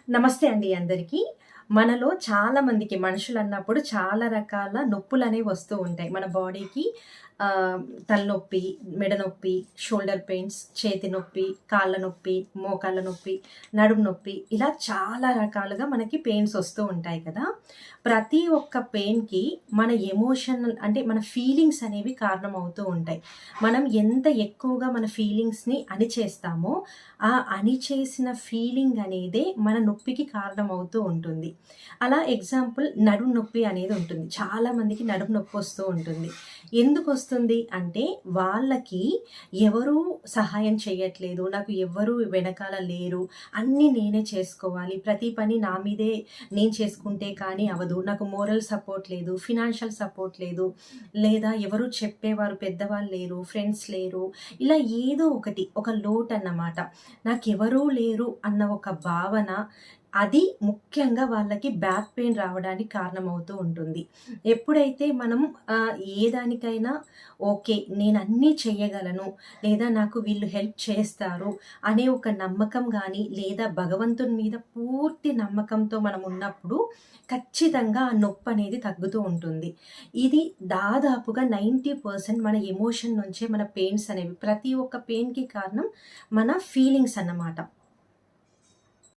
నమస్తే అండి అందరికీ. మనలో చాలా మందికి మనుషులన్నప్పుడు చాలా రకాల నొప్పులనేవి వస్తూ ఉంటాయి. మన బాడీకి తలనొప్పి, మెడ నొప్పి, షోల్డర్ పెయిన్స్, చేతి నొప్పి, కాళ్ళ నొప్పి, మోకాళ్ళ నొప్పి, నడుము నొప్పి ఇలా చాలా రకాలుగా మనకి పెయిన్స్ వస్తూ ఉంటాయి కదా! ప్రతి ఒక్క పెయిన్‌కి మన ఎమోషనల్ అంటే మన ఫీలింగ్స్ అనేవి కారణమవుతూ ఉంటాయి. మనం ఎంత ఎక్కువగా మన ఫీలింగ్స్‌ని అణిచేస్తామో, ఆ అణిచేసిన ఫీలింగ్ అనేదే మన నొప్పికి కారణమవుతూ ఉంటుంది. అలా ఎగ్జాంపుల్ నడుము నొప్పి అనేది ఉంటుంది. చాలా మందికి నడుము నొప్పి వస్తూ ఉంటుంది. ఎందుకొస్తుంది అంటే వాళ్ళకి ఎవరూ సహాయం చేయట్లేదు. నాకు ఎవ్వరూ వెనకాల లేరు. అన్నీ నేనే చేసుకోవాలి. ప్రతి పని నా మీదే నేను చేసుకుంటే కానీ అవ్వదు. నాకు మోరల్ సపోర్ట్ లేదు. ఫినాన్షియల్ సపోర్ట్ లేదు. లేదా ఎవరు చెప్పేవారు పెద్దవాళ్ళు లేరు. ఫ్రెండ్స్ లేరు. ఇలా ఏదో ఒకటి ఒక లోటన్నమాట. నాకెవరూ లేరు అన్న ఒక భావన అది ముఖ్యంగా వాళ్ళకి బ్యాక్ పెయిన్ రావడానికి కారణమవుతూ ఉంటుంది. ఎప్పుడైతే మనం ఏ దానికైనా ఓకే. నేనన్నీ చెయ్యగలను, లేదా నాకు వీళ్ళు హెల్ప్ చేస్తారు అనే ఒక నమ్మకం గానీ, లేదా భగవంతుని మీద పూర్తి నమ్మకంతో మనం ఉన్నప్పుడు ఖచ్చితంగా ఆ నొప్పనేది తగ్గుతూ ఉంటుంది. ఇది దాదాపుగా 90% మన ఎమోషన్ నుంచే మన పెయిన్స్ అనేవి ప్రతి ఒక్క పెయిన్‌కి కారణం మన ఫీలింగ్స్ అన్నమాట.